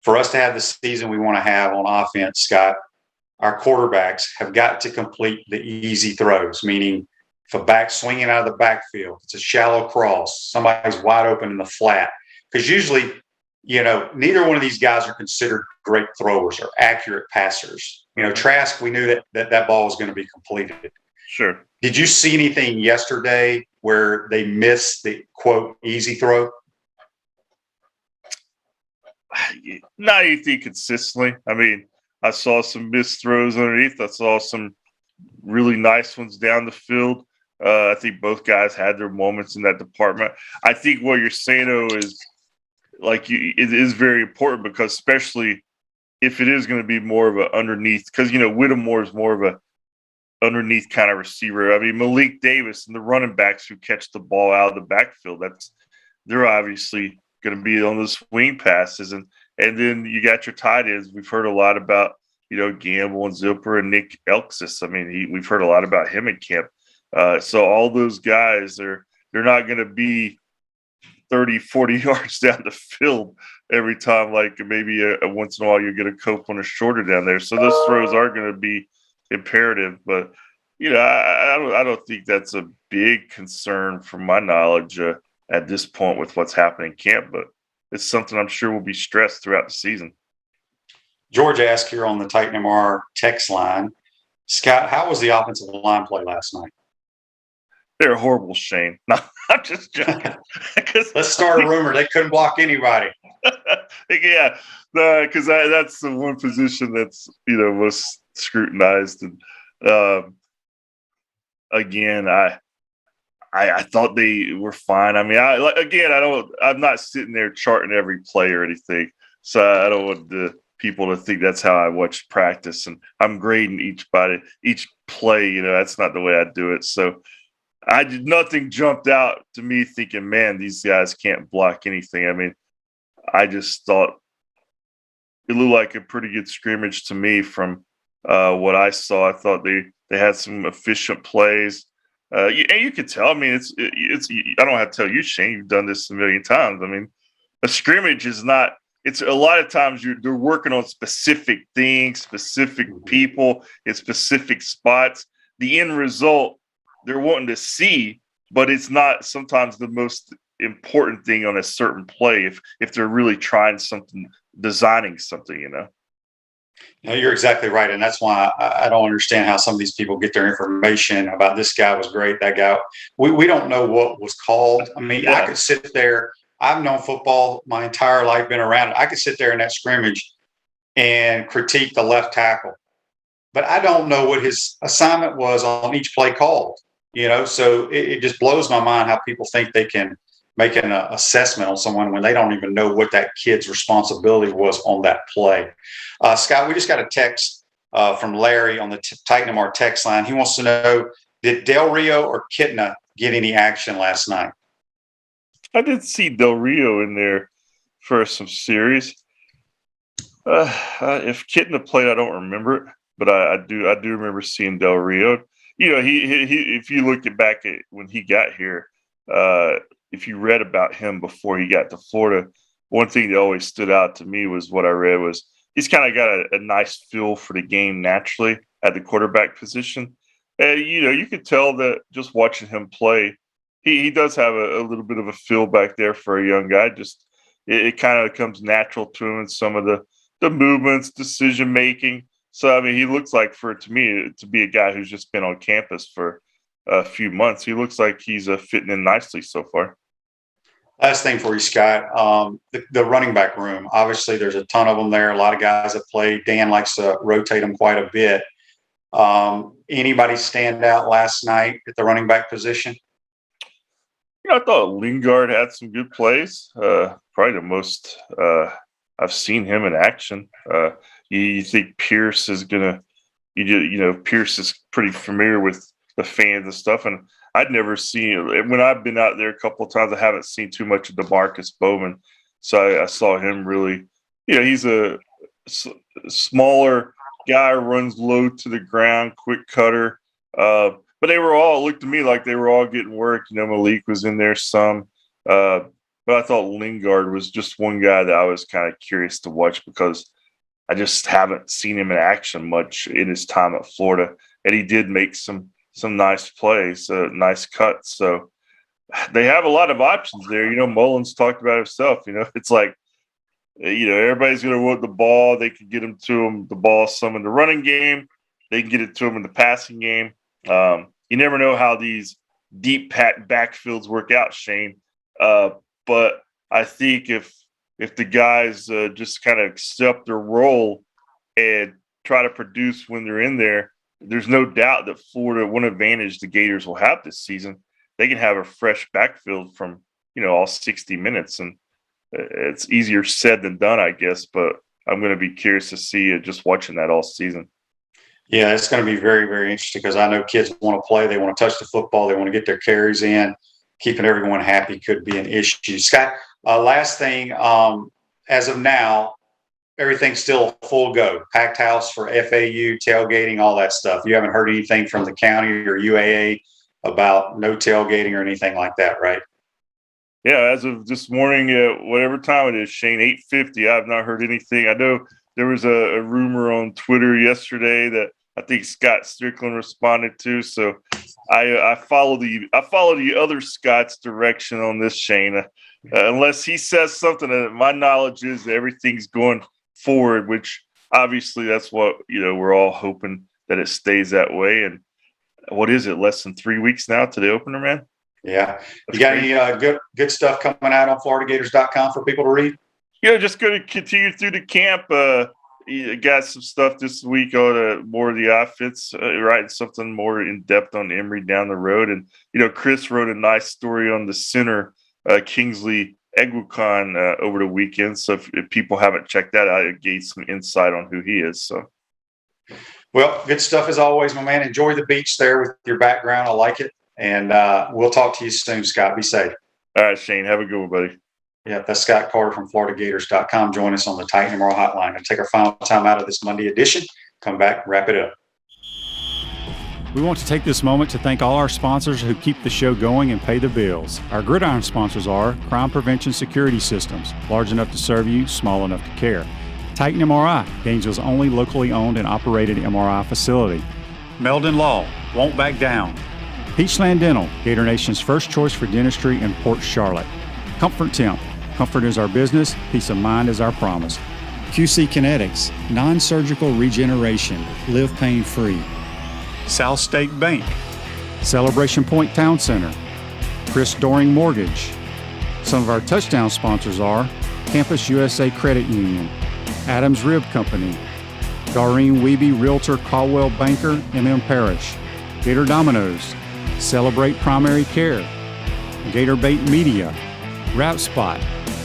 For us to have the season we want to have on offense, Scott, our quarterbacks have got to complete the easy throws, meaning if a back swinging out of the backfield, it's a shallow cross, somebody's wide open in the flat. Because usually, neither one of these guys are considered great throwers or accurate passers. Trask, we knew that ball was going to be completed. Sure. Did you see anything yesterday where they missed the, quote, easy throw? Not anything consistently. I mean, I saw some missed throws underneath. I saw some really nice ones down the field. I think both guys had their moments in that department. I think what you're saying, though, is it is very important because especially if it is going to be more of a underneath, because, Whittemore is more of a underneath kind of receiver. I mean, Malik Davis and the running backs who catch the ball out of the backfield, they're obviously going to be on the swing passes. And then you got your tight ends. We've heard a lot about, Gamble and Zipper and Nick Elksis. I mean, we've heard a lot about him in camp. So all those guys, they're not going to be 30, 40 yards down the field every time. Like maybe once in a while you get a Cope on a shorter down there. So those throws are going to be imperative. But, I don't think that's a big concern from my knowledge at this point with what's happening in camp. But it's something I'm sure will be stressed throughout the season. George asked here on the Titan MR text line, Scott, how was the offensive line play last night? They're horrible, Shane. No, I'm just joking. Let's start a rumor. They couldn't block anybody. Yeah, because that's the one position that's, most scrutinized. And again, I thought they were fine. I mean, I'm not sitting there charting every play or anything. So I don't want the people to think that's how I watch practice. And I'm grading each play. That's not the way I do it. So nothing jumped out to me thinking, man, these guys can't block anything. I mean, I just thought it looked like a pretty good scrimmage to me from what I saw. I thought they had some efficient plays. And you could tell. I mean, it's. I don't have to tell you, Shane. You've done this a million times. I mean, a scrimmage is not. It's a lot of times they're working on specific things, specific people, in specific spots. The end result they're wanting to see, but it's not sometimes the most important thing on a certain play if they're really trying something, designing something, No, you're exactly right. And that's why I don't understand how some of these people get their information about this guy was great, that guy. We don't know what was called. I mean, I could sit there. I've known football my entire life, been around it. I could sit there in that scrimmage and critique the left tackle, but I don't know what his assignment was on each play called. So it just blows my mind how people think they can make an assessment on someone when they don't even know what that kid's responsibility was on that play. Scott, we just got a text from Larry on the Titan MR text line. He wants to know, did Del Rio or Kitna get any action last night? I did see Del Rio in there for some series. If Kitna played, I don't remember it, but I do remember seeing Del Rio. He if you look back at when he got here, if you read about him before he got to Florida, one thing that always stood out to me was what I read was he's kind of got a nice feel for the game naturally at the quarterback position. And, you could tell that just watching him play, he does have a little bit of a feel back there for a young guy. Just it kind of comes natural to him in some of the movements, decision making. So, I mean, he looks like, to me, to be a guy who's just been on campus for a few months, he looks like he's fitting in nicely so far. Last thing for you, Scott, the running back room. Obviously, there's a ton of them there. A lot of guys that play. Dan likes to rotate them quite a bit. Anybody stand out last night at the running back position? I thought Lingard had some good plays. Probably the most I've seen him in action. You think Pierce is gonna? Pierce is pretty familiar with the fans and stuff, and I'd never seen when I've been out there a couple of times. I haven't seen too much of DeMarcus Bowman, so I saw him really. He's a smaller guy, runs low to the ground, quick cutter. But they were all, looked to me like they were all getting work. Malik was in there some. But I thought Lingard was just one guy that I was kind of curious to watch because I just haven't seen him in action much in his time at Florida. And he did make some nice plays, nice cuts. So they have a lot of options there. Mullins talked about himself. It's like, everybody's going to want the ball. They can get the ball some in the running game. They can get it to him in the passing game. You never know how these deep backfields work out, Shane. But I think if the guys just kind of accept their role and try to produce when they're in there. There's no doubt that Florida, one advantage the Gators will have this season, they can have a fresh backfield from, all 60 minutes. And it's easier said than done, I guess, but I'm going to be curious to see it just watching that all season. Yeah, it's going to be very, very interesting because I know kids want to play. They want to touch the football. They want to get their carries in. Keeping everyone happy could be an issue. Scott, last thing, as of now, everything's still full go. Packed house for FAU, tailgating, all that stuff. You haven't heard anything from the county or UAA about no tailgating or anything like that, right? Yeah, as of this morning, whatever time it is, Shane, 8:50, I have not heard anything. I know there was a rumor on Twitter yesterday that I think Scott Strickland responded to. So I follow the other Scott's direction on this, Shane. Unless he says something, my knowledge is that everything's going forward, which obviously that's what we're all hoping that it stays that way. And what is it? Less than 3 weeks now to the opener, man. Yeah. You got any good stuff coming out on FloridaGators.com for people to read? Just going to continue through the camp. You got some stuff this week on more of the outfits, writing something more in depth on Emory down the road. And, Chris wrote a nice story on the center, Kingsley Egwukan, over the weekend. So if people haven't checked that out, it gave some insight on who he is. So, well, good stuff as always, my man. Enjoy the beach there with your background. I like it. And we'll talk to you soon, Scott. Be safe. All right, Shane. Have a good one, buddy. Yeah, that's Scott Carter from FloridaGators.com. Join us on the Titan Tomorrow Hotline and take our final time out of this Monday edition. Come back, wrap it up. We want to take this moment to thank all our sponsors who keep the show going and pay the bills. Our gridiron sponsors are Crime Prevention Security Systems, large enough to serve you, small enough to care. Titan MRI, Gainesville's only locally owned and operated MRI facility. Meldon Law, won't back down. Peachland Dental, Gator Nation's first choice for dentistry in Port Charlotte. Comfort Temp, comfort is our business, peace of mind is our promise. QC Kinetics, non-surgical regeneration, live pain-free. South State Bank, Celebration Point Town Center, Chris Doring Mortgage. Some of our touchdown sponsors are Campus USA Credit Union, Adams Rib Company, Doreen Wiebe Realtor Caldwell Banker, MM Parish, Gator Dominoes, Celebrate Primary Care, Gator Bait Media, Wrap Spot,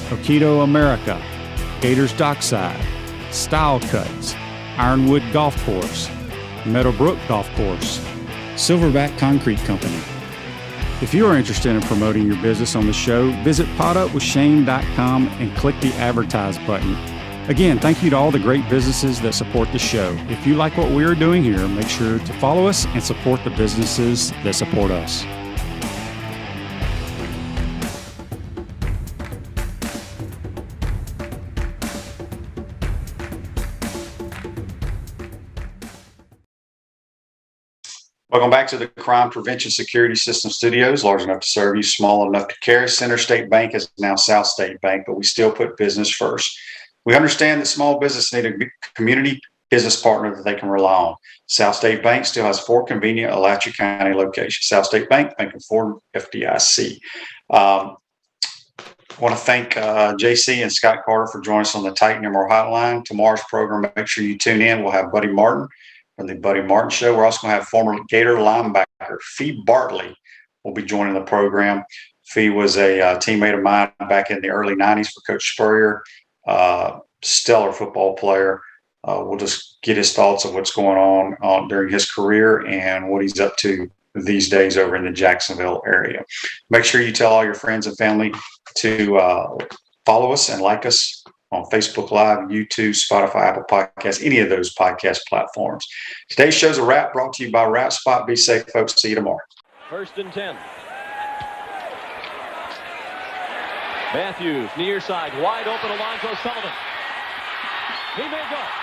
Okido America, Gators Dockside, Style Cuts, Ironwood Golf Course, Meadowbrook Golf Course, Silverback Concrete Company. If you are interested in promoting your business on the show, visit potupwithshane.com and click the Advertise button. Again, thank you to all the great businesses that support the show. If you like what we are doing here, make sure to follow us and support the businesses that support us. Welcome back to the Crime Prevention Security System Studios, large enough to serve you, small enough to care. Center State Bank is now South State Bank, but we still put business first. We understand that small business need a community business partner that they can rely on. South State Bank still has 4 convenient Alachua County locations. South State Bank, banking for FDIC. I want to thank JC and Scott Carter for joining us on the Titan MR Hotline. Tomorrow's program, make sure you tune in. We'll have Buddy Martin from the Buddy Martin Show. We're also going to have former Gator linebacker Fee Bartley will be joining the program. Fee was a teammate of mine back in the early 90s for Coach Spurrier. Stellar football player. We'll just get his thoughts of what's going on during his career and what he's up to these days over in the Jacksonville area. Make sure you tell all your friends and family to follow us and like us on Facebook Live, YouTube, Spotify, Apple Podcasts, any of those podcast platforms. Today's show's a wrap, brought to you by Wrap Spot. Be safe, folks. See you tomorrow. 1st and 10. Matthews, near side, wide open, Alonzo Sullivan. He may go.